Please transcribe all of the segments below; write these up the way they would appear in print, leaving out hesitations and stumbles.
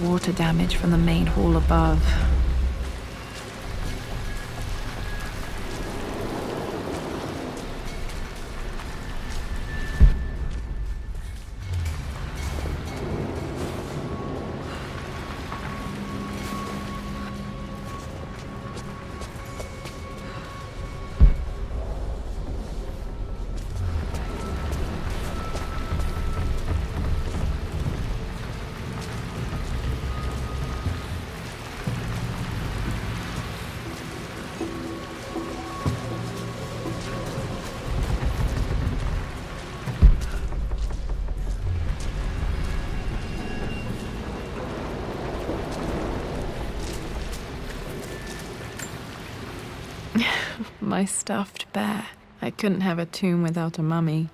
water damage from the main hall above. My stuffed bear. I couldn't have a tomb without a mummy.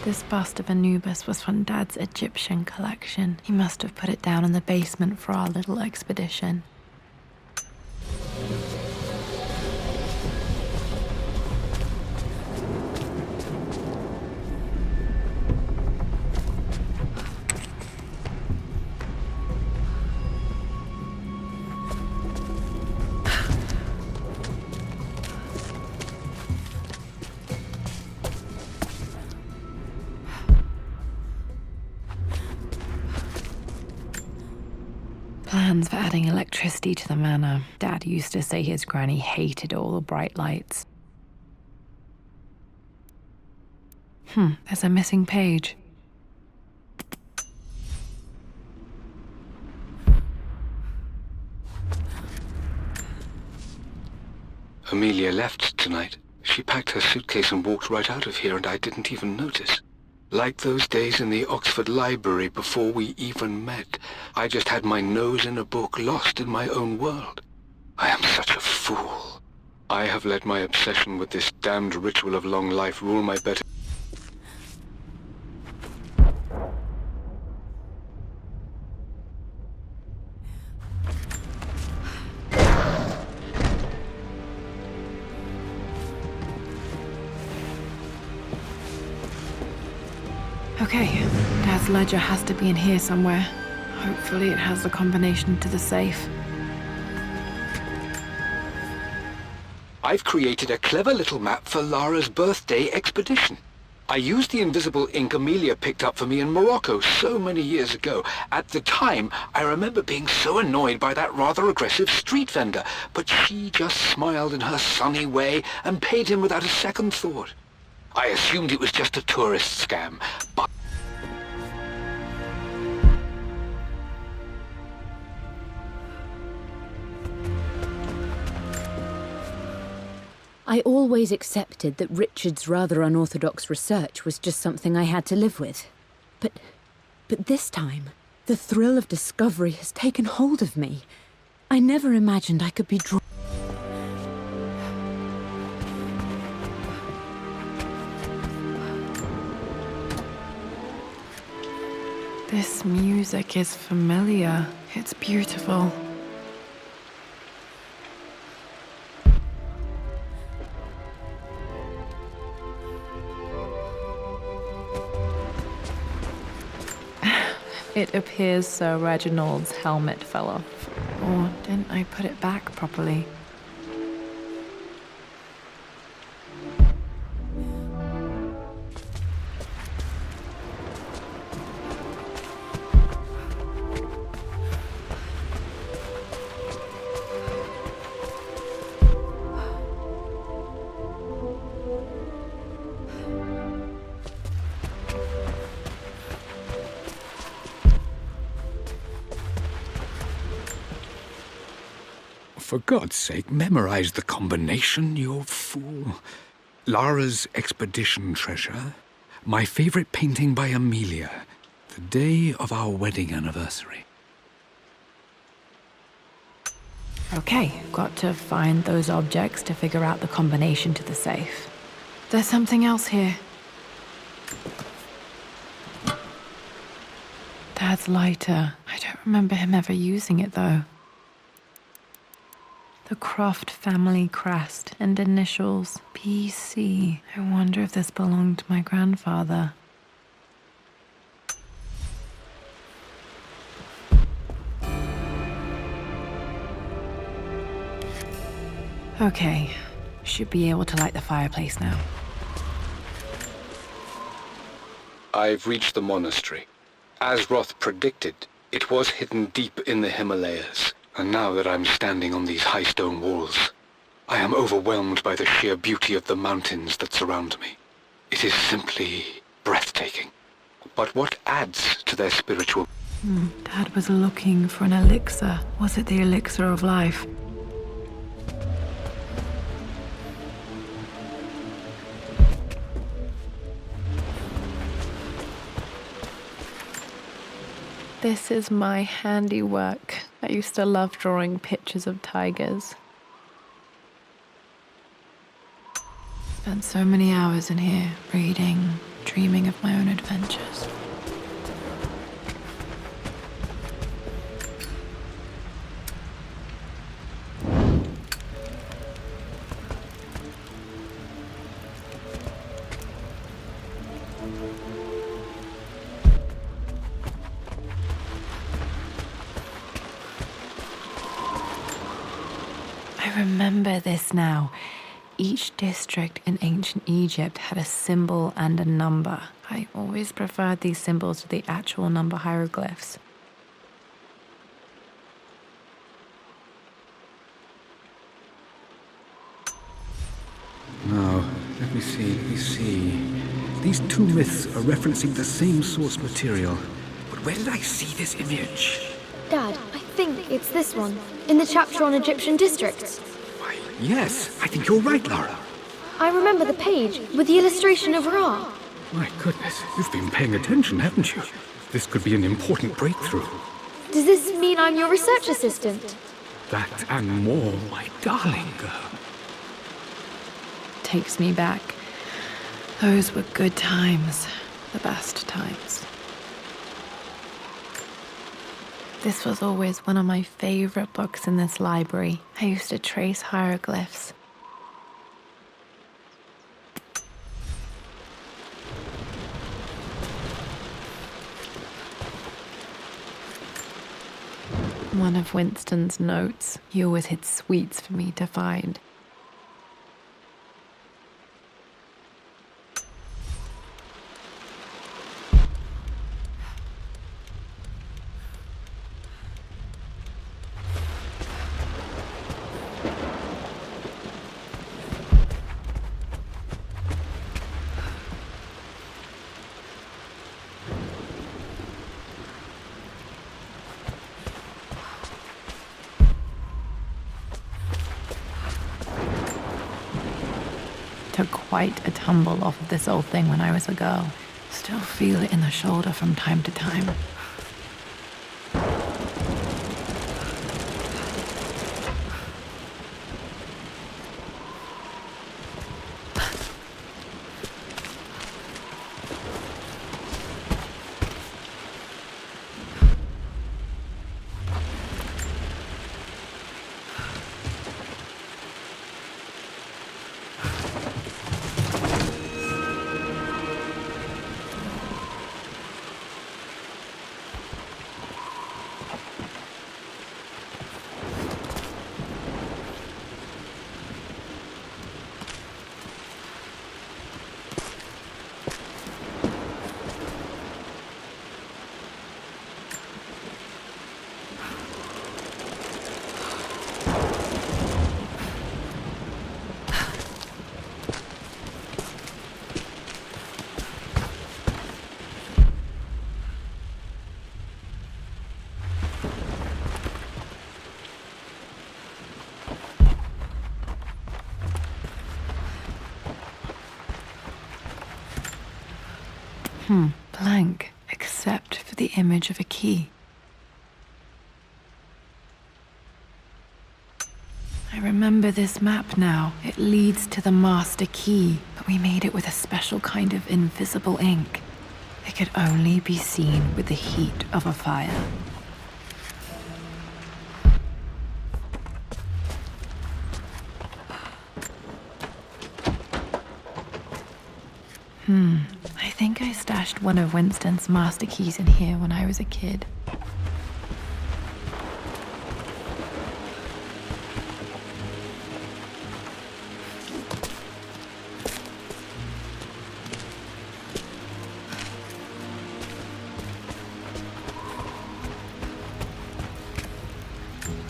This bust of Anubis was from Dad's Egyptian collection. He must have put it down in the basement for our little expedition. Plans for adding electricity to the manor. Dad used to say his granny hated all the bright lights. There's a missing page. Amelia left tonight. She packed her suitcase and walked right out of here, and I didn't even notice. Like those days in the Oxford Library before we even met. I just had my nose in a book, lost in my own world. I am such a fool. I have let my obsession with this damned ritual of long life rule my better... Okay, Dad's ledger has to be in here somewhere. Hopefully it has the combination to the safe. I've created a clever little map for Lara's birthday expedition. I used the invisible ink Amelia picked up for me in Morocco so many years ago. At the time, I remember being so annoyed by that rather aggressive street vendor, but she just smiled in her sunny way and paid him without a second thought. I assumed it was just a tourist scam, but... I always accepted that Richard's rather unorthodox research was just something I had to live with. But this time, the thrill of discovery has taken hold of me. I never imagined I could be drawn. This music is familiar. It's beautiful. It appears Sir Reginald's helmet fell off. Or didn't I put it back properly? For God's sake, memorize the combination, you fool. Lara's expedition treasure, my favorite painting by Amelia, the day of our wedding anniversary. Okay, got to find those objects to figure out the combination to the safe. There's something else here. Dad's lighter. I don't remember him ever using it, though. The Croft family crest and initials PC. I wonder if this belonged to my grandfather. Okay, should be able to light the fireplace now. I've reached the monastery. As Roth predicted, it was hidden deep in the Himalayas. And now that I'm standing on these high stone walls, I am overwhelmed by the sheer beauty of the mountains that surround me. It is simply breathtaking. But what adds to their spiritual... Dad was looking for an elixir. Was it the elixir of life? This is my handiwork. I used to love drawing pictures of tigers. Spent so many hours in here, reading, dreaming of my own adventures. I remember this now. Each district in ancient Egypt had a symbol and a number. I always preferred these symbols to the actual number hieroglyphs. Now, let me see. These two myths are referencing the same source material. But where did I see this image? Dad, I think it's this one, in the chapter on Egyptian districts. Why, yes, I think you're right, Lara. I remember the page with the illustration of Ra. My goodness, you've been paying attention, haven't you? This could be an important breakthrough. Does this mean I'm your research assistant? That and more, my darling girl. Takes me back. Those were good times. The best times. This was always one of my favorite books in this library. I used to trace hieroglyphs. One of Winston's notes. He always hid sweets for me to find. Took quite a tumble off of this old thing when I was a girl. Still feel it in the shoulder from time to time. Blank, except for the image of a key. I remember this map now. It leads to the master key, but we made it with a special kind of invisible ink. It could only be seen with the heat of a fire. I think I stashed one of Winston's master keys in here when I was a kid.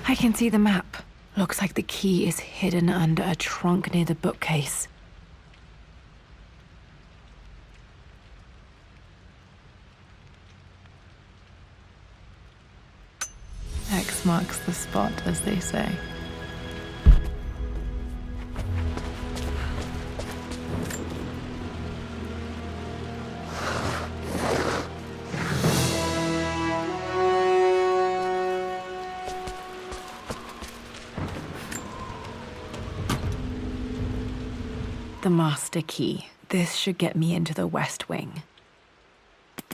I can see the map. Looks like the key is hidden under a trunk near the bookcase. X marks the spot, as they say. The master key. This should get me into the West Wing.